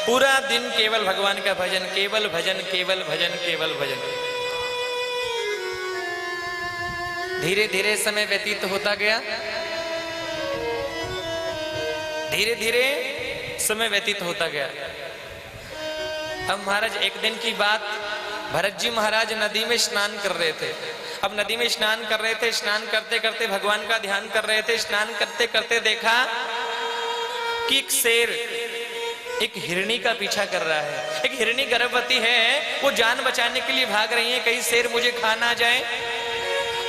पूरा दिन केवल भगवान का भजन, केवल भजन, केवल भजन, केवल भजन। धीरे धीरे समय व्यतीत होता गया, धीरे धीरे समय व्यतीत होता गया। अब महाराज एक दिन की बात, भरत जी महाराज नदी में स्नान कर रहे थे। अब नदी में स्नान कर रहे थे, स्नान करते करते भगवान का ध्यान कर रहे थे। स्नान करते करते देखा कि एक शेर एक हिरणी का पीछा कर रहा है। एक हिरणी गर्भवती है, वो जान बचाने के लिए भाग रही है, कहीं शेर मुझे खा ना जाए।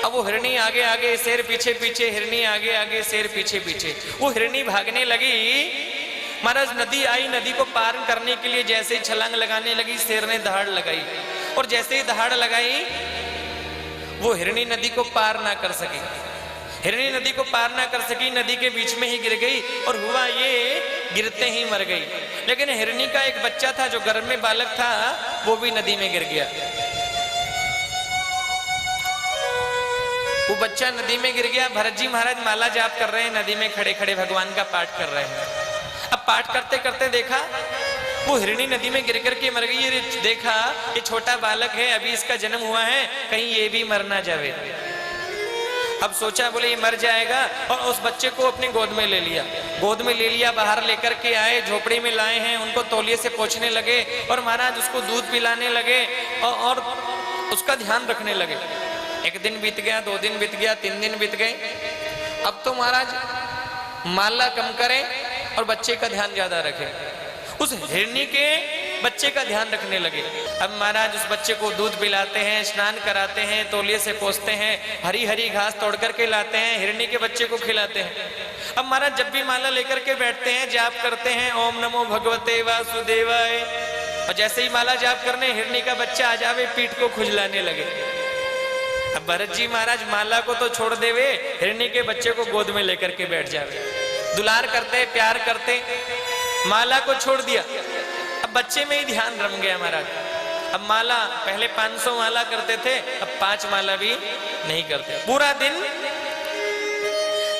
अब वो हिरणी आगे आगे, शेर पीछे पीछे, हिरणी आगे आगे, शेर पीछे पीछे। वो हिरणी भागने लगी, महाराज नदी आई, नदी को पार करने के लिए जैसे ही छलांग लगाने लगी, शेर ने दहाड़ लगाई। और जैसे ही दहाड़ लगाई, वो हिरणी नदी को पार ना कर सकी। हिरणी नदी को पार ना कर सकी, नदी के बीच में ही गिर गई। और हुआ ये, गिरते ही मर गई। लेकिन हिरणी का एक बच्चा था जो गर्भ में बालक था, वो भी नदी में गिर गया। वो बच्चा नदी में गिर गया। भरत जी महाराज माला जाप कर रहे हैं, नदी में खड़े खड़े भगवान का पाठ कर रहे हैं। अब पाठ करते करते देखा वो हिरणी नदी में गिर करके मर गई। देखा ये छोटा बालक है, अभी इसका जन्म हुआ है, कहीं ये भी मर ना जावे। अब सोचा बोले ये मर जाएगा, और उस बच्चे को अपने गोद में ले लिया। गोद में ले लिया, बाहर लेकर के आए, झोपड़ी में लाए हैं, उनको तौलिए से पोंछने लगे और महाराज उसको दूध पिलाने लगे और उसका ध्यान रखने लगे। एक दिन बीत गया, 2 दिन बीत गया, 3 दिन बीत गए। अब तो महाराज माला कम करें और बच्चे का ध्यान ज्यादा रखें। उस हिरणी के बच्चे का ध्यान रखने लगे। अब महाराज उस बच्चे को दूध पिलाते हैं, स्नान कराते हैं, तौलिए से पोंछते हैं, हरी हरी घास तोड़ करके लाते हैं, हिरणी के बच्चे को खिलाते हैं। अब महाराज जब भी माला लेकर के बैठते हैं, जाप करते हैं, ओम नमो भगवते वासुदेवाय, और जैसे ही माला जाप करने, हिरणी का बच्चा आ जावे, पीठ को खुजलाने लगे। अब भरत जी महाराज माला को तो छोड़ देवे, हिरणी के बच्चे को गोद में लेकर के बैठ जावे। दुलार करते, प्यार करते, माला को छोड़ दिया। अब बच्चे में ही ध्यान रम गया महाराज। अब माला पहले 500 माला करते थे, अब 5 माला भी नहीं करते। पूरा दिन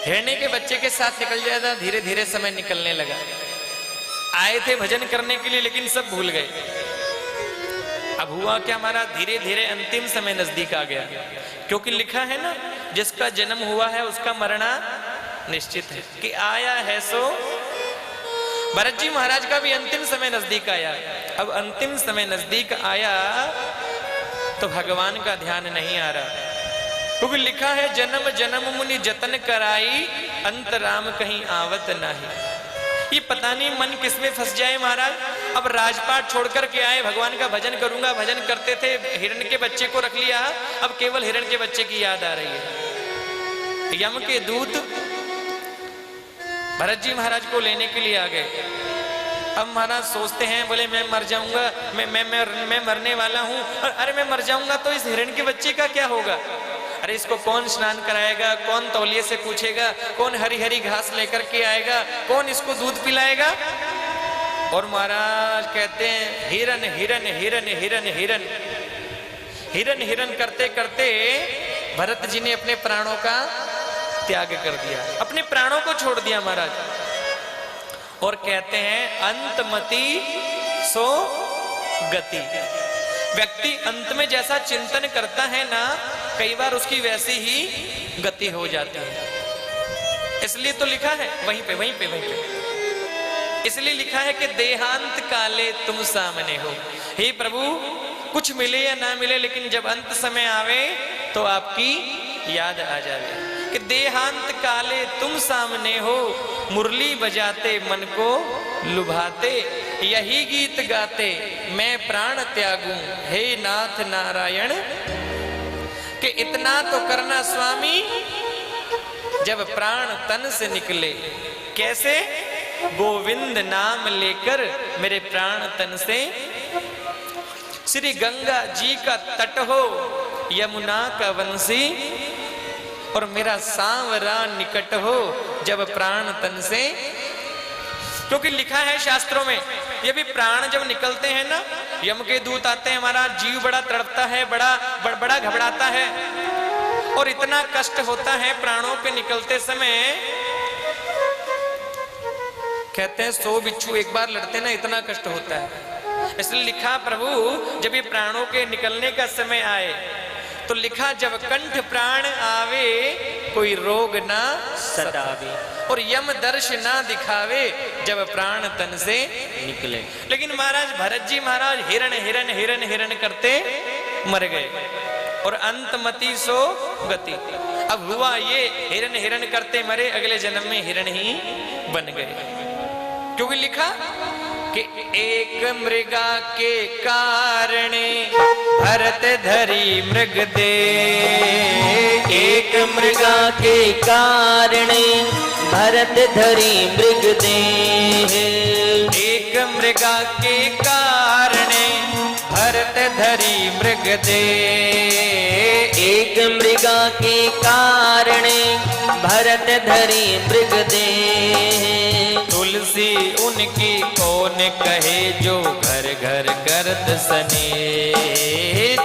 हिरणी के बच्चे के साथ निकल जाता। धीरे धीरे समय निकलने लगा। आए थे भजन करने के लिए, लेकिन सब भूल गए। अब हुआ क्या महाराज, धीरे धीरे अंतिम समय नजदीक आ गया। क्योंकि लिखा है ना, जिसका जन्म हुआ है उसका मरना निश्चित है। कि आया है सो, भरत जी महाराज का भी अंतिम समय नजदीक आया। अब अंतिम समय नजदीक आया तो भगवान का ध्यान नहीं आ रहा। क्योंकि लिखा है, जन्म जन्म मुनि जतन कराई, अंत राम कहीं आवत नहीं। ये पता नहीं मन किसमें फंस जाए महाराज। अब राजपाट छोड़ करके आए, भगवान का भजन करूंगा, भजन करते थे, हिरण के बच्चे को रख लिया। अब केवल हिरण के बच्चे की याद आ रही है। यम के दूत भरत जी महाराज को लेने के लिए आ गए। अब महाराज सोचते हैं, बोले मैं मर जाऊंगा, मैं मरने वाला हूं। अरे मैं मर जाऊंगा तो इस हिरण के बच्चे का क्या होगा? अरे इसको कौन स्नान कराएगा, कौन तौलिए से पूछेगा, कौन हरी हरी घास लेकर के आएगा, कौन इसको दूध पिलाएगा? और महाराज कहते हैं, हिरन हिरन हिरन हिरन हिरन हिरन हिरन करते करते भरत जी ने अपने प्राणों का त्याग कर दिया, अपने प्राणों को छोड़ दिया महाराज। और कहते हैं, अंतमति सो गति। व्यक्ति अंत में जैसा चिंतन करता है ना, कई बार उसकी वैसी ही गति हो जाती है। इसलिए तो लिखा है वहीं पे इसलिए लिखा है कि देहांत काले तुम सामने हो। हे प्रभु, कुछ मिले या ना मिले, लेकिन जब अंत समय आवे तो आपकी याद आ जाए। कि देहांत काले तुम सामने हो, मुरली बजाते मन को लुभाते, यही गीत गाते मैं प्राण त्यागूं, हे नाथ नारायण। कि इतना तो करना स्वामी, जब प्राण तन से निकले। कैसे? गोविंद नाम लेकर मेरे प्राण तन से। श्री गंगा जी का तट हो, यमुना का वंशी, और मेरा सांवरा निकट हो, जब प्राण तन से। क्योंकि लिखा है शास्त्रों में, ये भी प्राण जब निकलते हैं ना, यम के दूत आते हैं, हमारा जीव बड़ा तड़पता है, बड़ा घबराता है, और इतना कष्ट होता है प्राणों के निकलते समय कहते हैं 100 बिच्छू एक बार लड़ते ना इतना कष्ट होता है। इसलिए लिखा प्रभु जब ये प्राणों के निकलने का समय आए तो लिखा जब कंठ प्राण आवे कोई रोग ना सतावे और यम दर्श ना दिखावे जब प्राण तन से निकले। लेकिन महाराज भरत जी महाराज हिरण हिरण हिरण हिरण करते मर गए और अंतमति सो गति। अब हुआ ये हिरण हिरण करते मरे, अगले जन्म में हिरण ही बन गए। क्योंकि लिखा कि एक मृगा के कारण भरत धरी मृग दे, एक मृगा के कारण भरत धरी मृग दे, एक मृगा के कारण भरत धरी मृग दे, एक मृगा के कारण भरत धरी मृग दे। तुलसी उनकी कौन कहे जो घर घर करत सने,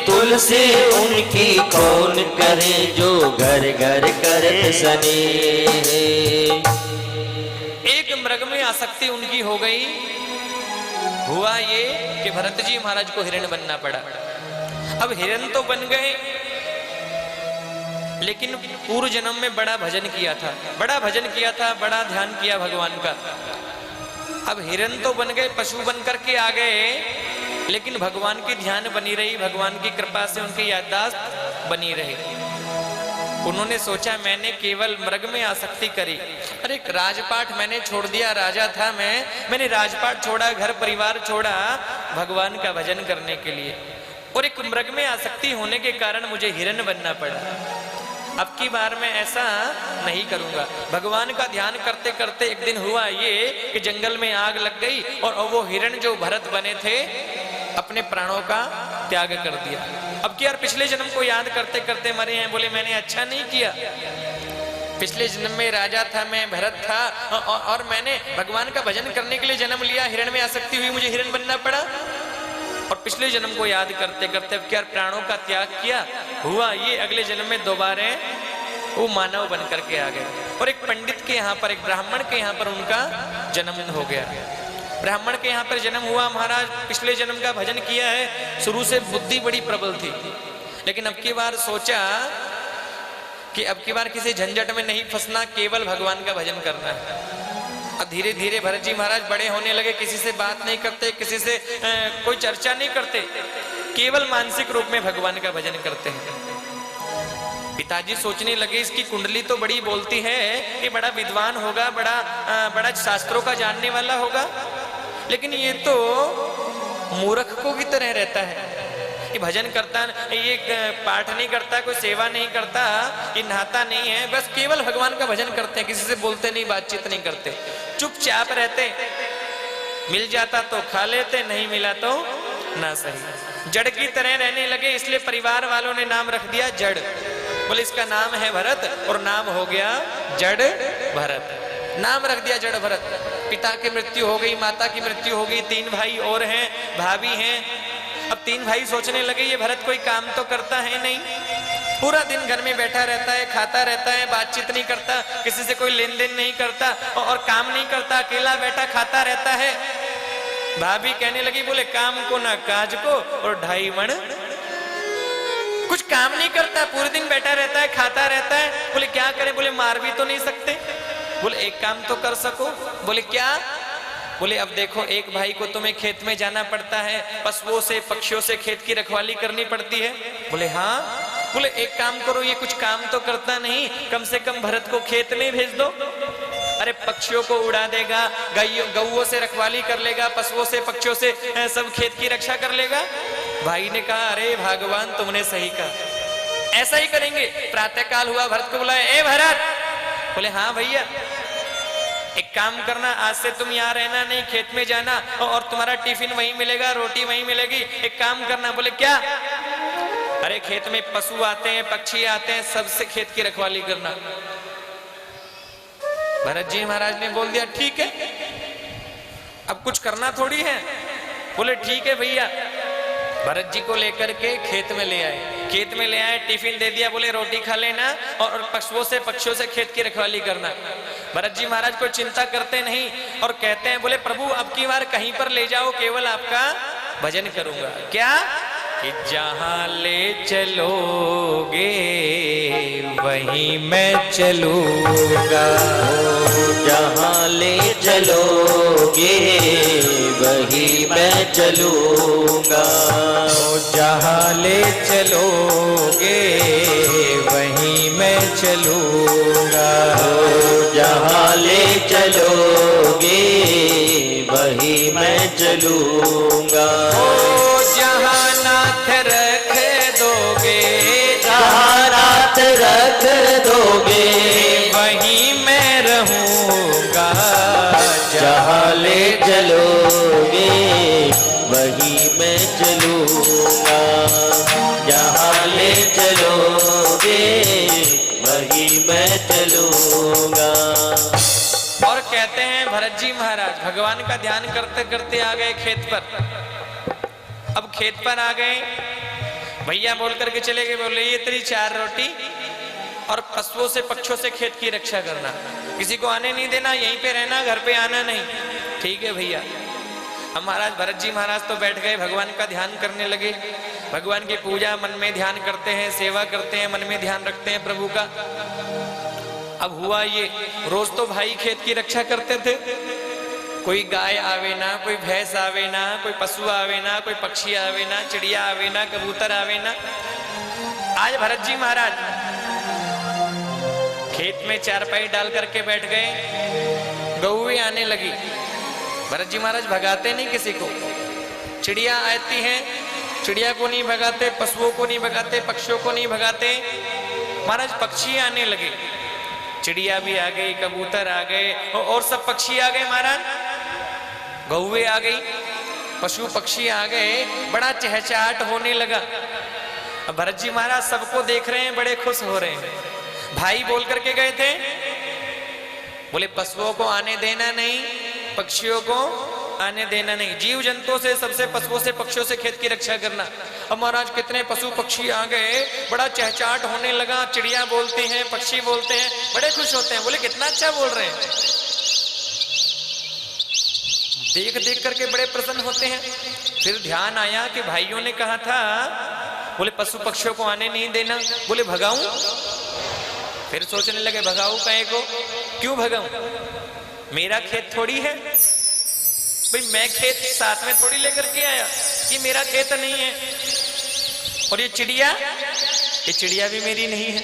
तुलसी उनकी कौन करे जो घर घर करत सने। एक मृग में आसक्ति उनकी हो गई। हुआ ये कि भरत जी महाराज को हिरण बनना पड़ा। अब हिरण तो बन गए लेकिन पूर्व जन्म में बड़ा भजन किया था, बड़ा भजन किया था, बड़ा ध्यान किया भगवान का। अब हिरण तो बन गए, पशु बन करके आ गए, लेकिन भगवान की ध्यान बनी रही, भगवान की कृपा से उनकी याददाश्त बनी रही। उन्होंने सोचा मैंने केवल मृग में आसक्ति करी, अरे राजपाट मैंने छोड़ दिया, राजा था मैंने राजपाट छोड़ा, घर परिवार छोड़ा भगवान का भजन करने के लिए, और एक मृग में आसक्ति होने के कारण मुझे हिरण बनना पड़ा। अब की बार मैं ऐसा नहीं करूंगा। भगवान का ध्यान करते करते एक दिन हुआ ये कि जंगल में आग लग गई और वो हिरण जो भरत बने थे अपने प्राणों का त्याग कर दिया। अब की यार पिछले जन्म को याद करते करते मरे हैं, बोले मैंने अच्छा नहीं किया, पिछले जन्म में राजा था मैं, भरत था, और मैंने भगवान का भजन करने के लिए जन्म लिया, हिरण में आसक्ति हुई, मुझे हिरण बनना पड़ा। और पिछले जन्म को याद करते करते अब क्या प्राणों का त्याग किया। हुआ ये अगले जन्म में दोबारा वो मानव बन करके आ गए, और एक पंडित के यहाँ पर, एक ब्राह्मण के यहाँ पर उनका जन्म हो गया। ब्राह्मण के यहाँ पर जन्म हुआ। महाराज पिछले जन्म का भजन किया है, शुरू से बुद्धि बड़ी प्रबल थी, लेकिन अब की बार सोचा कि अब की बार किसी झंझट में नहीं फंसना, केवल भगवान का भजन करना है। अब धीरे धीरे भरत जी महाराज बड़े होने लगे, किसी से बात नहीं करते, किसी से कोई चर्चा नहीं करते, केवल मानसिक रूप में भगवान का भजन करते हैं। पिताजी सोचने लगे इसकी कुंडली तो बड़ी बोलती है कि बड़ा विद्वान होगा, बड़ा शास्त्रों का जानने वाला होगा, लेकिन ये तो मूर्ख को की तरह रहता है। ये भजन करता, ये पाठ नहीं करता, कोई सेवा नहीं करता, ये नहाता नहीं है, बस केवल भगवान का भजन करते हैं, किसी से बोलते नहीं, बातचीत नहीं करते, चुपचाप रहते, मिल जाता तो खा लेते, नहीं मिला तो ना सही। जड़ की तरह रहने लगे, इसलिए परिवार वालों ने नाम रख दिया जड़। बोले इसका नाम है भरत और नाम हो गया जड़ भरत, नाम रख दिया जड़ भरत। पिता की मृत्यु हो गई, माता की मृत्यु हो गई, 3 भाई और हैं, भाभी हैं। अब 3 भाई सोचने लगे ये भरत कोई काम तो करता है नहीं, पूरा दिन घर में बैठा रहता है, खाता रहता है, बातचीत नहीं करता, किसी से कोई लेन देन नहीं करता, और काम नहीं करता, अकेला बैठा खाता रहता है। भाभी कहने लगी बोले काम को ना काज को और 2.5 मण, कुछ काम नहीं करता, पूरे दिन बैठा रहता है, खाता रहता है। बोले क्या करे, बोले मार भी तो नहीं सकते। बोले एक काम तो कर सको। बोले क्या? बोले अब देखो एक भाई को तुम्हें खेत में जाना पड़ता है, पशुओं से पक्षियों से खेत की रखवाली करनी पड़ती है। बोले हाँ। बोले एक काम करो, ये कुछ काम तो करता नहीं, कम से कम भरत को खेत में भेज दो। अरे पक्षियों को उड़ा देगा, गौओं से रखवाली कर लेगा, पशुओं से पक्षियों से सब खेत की रक्षा कर लेगा। भाई ने कहा अरे भगवान तुमने सही कहा, ऐसा ही करेंगे। प्रातःकाल हुआ, भरत को बुलाया, ए भरत। बोले हाँ भैया। एक काम करना, आज से तुम यहाँ रहना नहीं, खेत में जाना, और तुम्हारा टिफिन वहीं मिलेगा, रोटी वहीं मिलेगी। एक काम करना। बोले क्या? अरे खेत में पशु आते हैं, पक्षी आते हैं, सबसे खेत की रखवाली करना। भरत जी महाराज ने बोल दिया ठीक है, अब कुछ करना थोड़ी है। बोले ठीक है भैया। भरत जी को लेकर के खेत में ले आए, खेत में ले आए, टिफिन दे दिया, बोले रोटी खा लेना और पशुओं से पक्षियों से खेत की रखवाली करना। भरत जी महाराज को चिंता करते नहीं और कहते हैं बोले प्रभु अब की बार कहीं पर ले जाओ, केवल आपका भजन करूंगा। क्या कि जहां ले चलोगे वहीं मैं चलूंगा, जहाँ ले चलोगे वही मैं चलूंगा, जहां ले चलोगे वहीं मैं चलूंगा, जहाँ ले चलोगे वही मैं चलूंगा, जहां नाथ रख दोगे, जहाँ रात रख दोगे वहीं मैं रहूंगा, जहाँ ले चलोगे वही मैं चलूंगा, जहाँ ले चलोगे वही मैं चलूंगा। और कहते हैं भरत जी महाराज भगवान का ध्यान करते करते आ गए खेत पर। अब खेत पर आ गए, भैया बोल करके चले गए, बोले ये तेरी 4 रोटी और पशुओं से पक्षियों से खेत की रक्षा करना, किसी को आने नहीं देना, यहीं पे रहना, घर पे आना नहीं। ठीक है भैया। अब महाराज भरत जी महाराज तो बैठ गए, भगवान का ध्यान करने लगे, भगवान की पूजा मन में ध्यान करते हैं, सेवा करते हैं, मन में ध्यान रखते हैं प्रभु का। अब हुआ ये, रोज तो भाई खेत की रक्षा करते थे, कोई गाय आवे ना, कोई भैंस आवे ना, कोई पशु आवे ना, कोई पक्षी आवे ना, चिड़िया आवे ना, कबूतर आवे ना। आज भरत जी महाराज खेत में चारपाई डाल करके बैठ गए, गौएं आने लगी। भरत जी महाराज भगाते नहीं किसी को, चिड़िया आती हैं, चिड़िया को नहीं भगाते, पशुओं को नहीं भगाते, पक्षियों को नहीं भगाते। महाराज पक्षी आने लगे, चिड़िया भी आ गई, कबूतर आ गए और सब पक्षी आ गए महाराज, गौएं आ गई, पशु पक्षी आ गए, बड़ा चहचहाट होने लगा। अब भरत जी महाराज सबको देख रहे हैं, बड़े खुश हो रहे हैं। भाई बोल करके गए थे, बोले पशुओं को आने देना नहीं, पक्षियों को आने देना नहीं, जीव जंतुओं से, सबसे पशुओं से पक्षियों से खेत की रक्षा करना। अब महाराज कितने पशु पक्षी आ गए, बड़ा चहचहाट होने लगा, चिड़िया बोलती हैं, पक्षी बोलते हैं, बड़े खुश होते हैं, बोले कितना अच्छा बोल रहे हैं, देख देख करके बड़े प्रसन्न होते हैं। फिर ध्यान आया कि भाइयों ने कहा था, बोले पशु पक्षियों को आने नहीं देना, बोले भगाऊं। फिर सोचने लगे भगाऊं कहीं को, क्यों भगाऊं, मेरा खेत थोड़ी है भाई, मैं खेत साथ में थोड़ी लेकर के आया, ये मेरा खेत नहीं है। और ये चिड़िया भी मेरी नहीं है,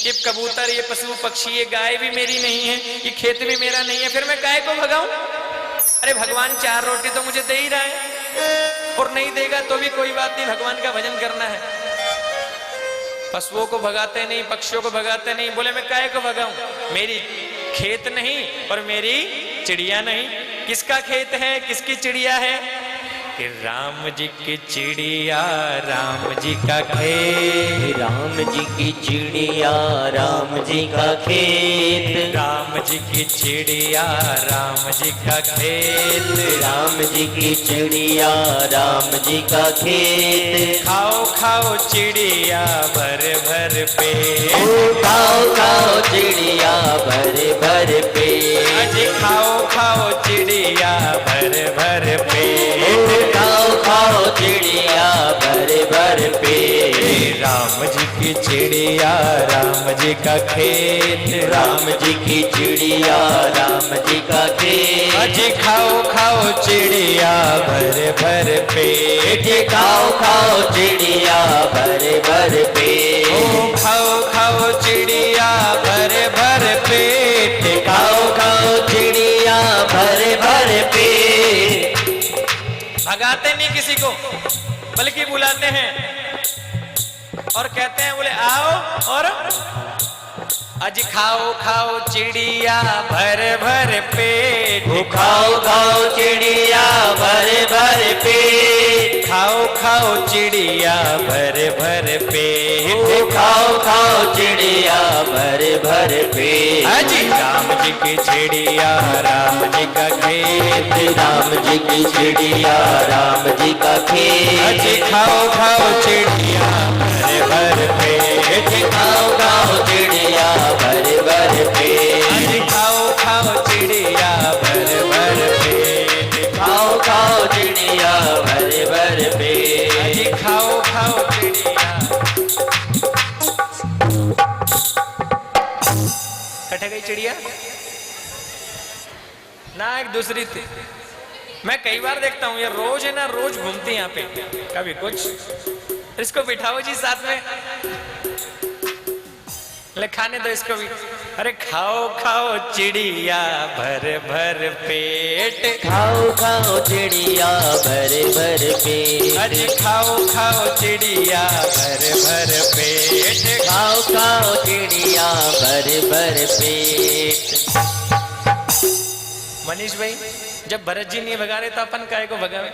ये कबूतर, ये पशु पक्षी, ये गाय भी मेरी नहीं है, ये खेत भी मेरा नहीं है, फिर मैं गाय को भगाऊं। अरे भगवान 4 रोटी तो मुझे दे ही रहा है, और नहीं देगा तो भी कोई बात नहीं, भगवान का भजन करना है। पशुओं को भगाते नहीं, पक्षियों को भगाते नहीं, बोले मैं गाय को भगाऊं, मेरी खेत नहीं और मेरी चिड़िया नहीं। किसका खेत है, किसकी चिड़िया है, कि राम जी की चिड़िया राम जी का खेत, राम जी की चिड़िया राम जी का खेत, राम जी की चिड़िया राम जी का खेत, राम जी की चिड़िया राम जी का खेत। खाओ खाओ चिड़िया भर भर पेट, खाओ खाओ चिड़िया भर भर पेट, अजी खाओ खाओ चिड़िया भर भर पेट, खाओ खाओ चिड़िया भर भर पेट। राम जी की चिड़िया राम जी का खेत, राम जी की चिड़िया राम जी का खेत। अजी खाओ खाओ चिड़िया भर भर पेट, खाओ खाओ चिड़िया भर भर पेट, खाओ खाओ चिड़िया भर भर पेट, खाओ खाओ चिड़िया भर भर पेट। भगाते नहीं किसी को, बल्कि बुलाते हैं और कहते हैं, बोले आओ और आज खाओ खाओ चिड़िया भर भर पेट, खाओ खाओ चिड़िया भर भर पेट, खाओ खाओ चिड़िया भर भर पेट, खाओ खाओ चिड़िया भर भर पेट। अजी राम जी की चिड़िया राम जी का खेत, राम जी की चिड़िया राम जी का खेत। अजी खाओ खाओ चिड़िया भर भर पेट, खाओ खाओ चिड़िया भर भर पेट, अजी खाओ खाओ दूसरी थी। मैं कई बार देखता हूँ, ये रोज है ना, रोज घूमती यहाँ पे, कभी कुछ, इसको बिठाओ जी साथ में, ले खाने दो इसको भी। अरे खाओ खाओ चिड़िया भर भर पेट, खाओ खाओ चिड़िया भर भर पेट, अरे खाओ खाओ चिड़िया भर भर पेट, खाओ खाओ चिड़िया भर भर पेट। मनीष भाई, जब भरत जी नहीं भगा रहे तो अपन काहे को भगावे?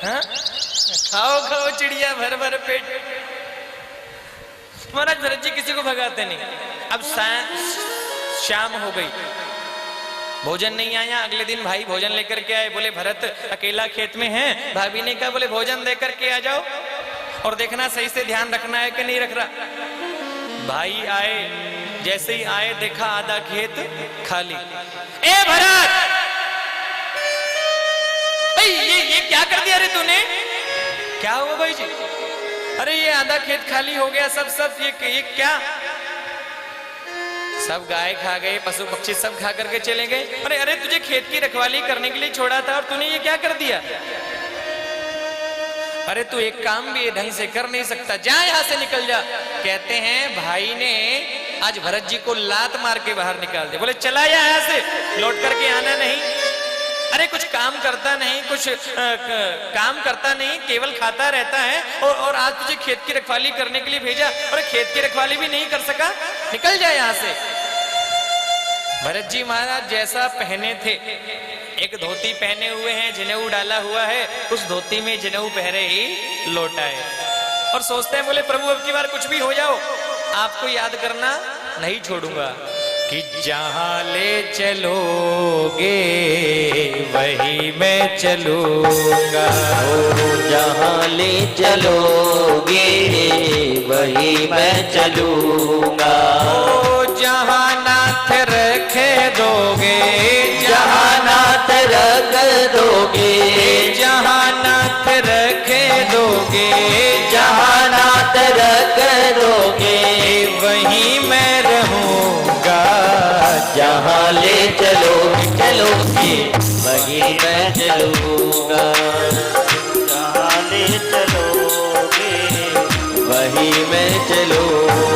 हाँ, खाओ खाओ चिड़िया भर भर पेट। महाराज भरत जी किसी को भगाते नहीं। अब शाम हो गई, भोजन नहीं आया। अगले दिन भाई भोजन लेकर के आए, बोले भरत अकेला खेत में है। भाभी ने कहा, बोले भोजन देकर के आ जाओ और देखना सही से ध्यान रखना है कि नहीं रख रहा। भाई आए, जैसे ही आए देखा आधा खेत खाली। ए भरत, भाई ये क्या कर दिया रे तूने? क्या हुआ भाई जी? अरे ये आधा खेत खाली हो गया, सब ये क्या? सब गाय खा गए, पशु पक्षी सब खा करके चले गए। अरे अरे तुझे खेत की रखवाली करने के लिए छोड़ा था और तूने ये क्या कर दिया? अरे तू एक काम भी ढंग से कर नहीं सकता, जा यहाँ से निकल जा। कहते हैं भाई ने आज भरत जी को लात मार के बाहर निकाल दिया। बोले चला यहाँ से, लौट करके आना नहीं। अरे कुछ काम करता नहीं, कुछ काम करता नहीं, केवल खाता रहता है और आज तुझे खेत की रखवाली करने के लिए भेजा और खेत की रखवाली भी नहीं कर सका, निकल जाए यहाँ से। भरत जी महाराज जैसा पहने थे, एक धोती पहने हुए हैं, जनेऊ डाला हुआ है, उस धोती में जनेऊ पहरे ही लौट आए और सोचते हैं, बोले प्रभु अब की बार कुछ भी हो जाओ, आपको याद करना नहीं छोड़ूंगा। कि जहां ले चलोगे वही मैं चलूंगा, जहाँ ले चलोगे वही मैं चलूंगा। जहां नाथ रखे दोगे, जहाँ नाथ रख दोगे, जहां नाथ रखे दोगे, जहाँ नाथ रख दोगे वहीं मैं रहूंगा। जहाँ ले चलोगे वही मैं चलूंगा, जहाँ ले चलोगे वही मैं चलूंगा।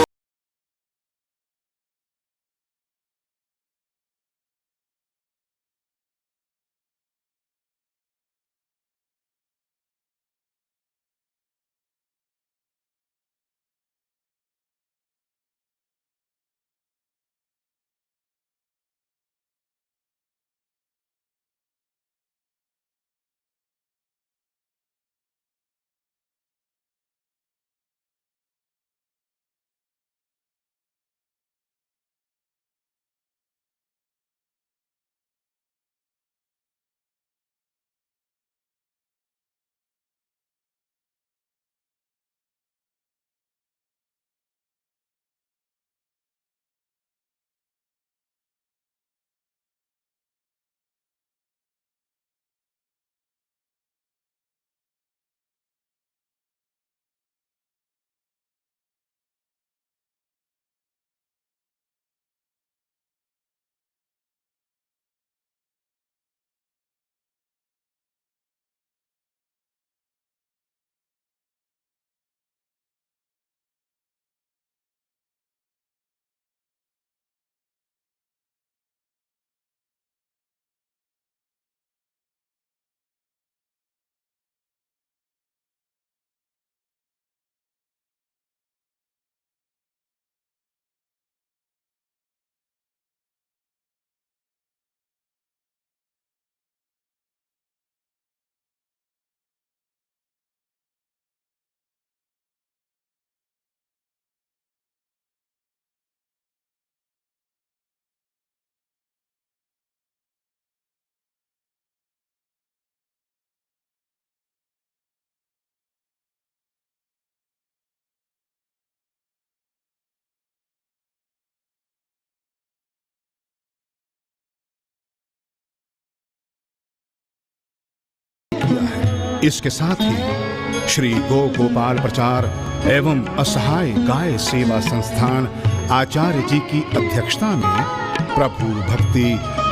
इसके साथ ही श्री गो गोपाल प्रचार एवं असहाय गाय सेवा संस्थान आचार्य जी की अध्यक्षता में प्रभु भक्ति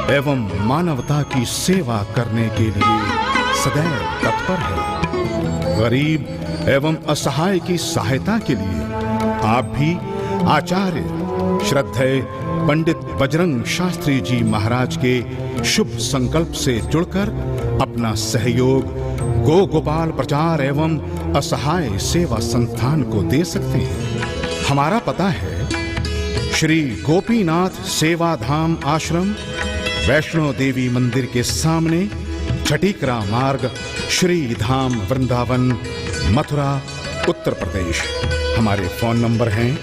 एवं मानवता की सेवा करने के लिए सदैव तत्पर है। गरीब एवं असहाय की सहायता के लिए आप भी आचार्य श्रद्धेय पंडित बजरंग शास्त्री जी महाराज के शुभ संकल्प से जुड़कर अपना सहयोग गो गोपाल प्रचार एवं असहाय सेवा संस्थान को दे सकते हैं। हमारा पता है श्री गोपीनाथ सेवा धाम आश्रम, वैष्णो देवी मंदिर के सामने, छटीकरा मार्ग, श्री धाम वृंदावन, मथुरा, उत्तर प्रदेश। हमारे फोन नंबर हैं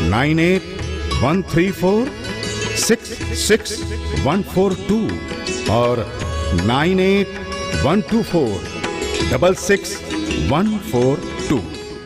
9813466142 और 9812466142।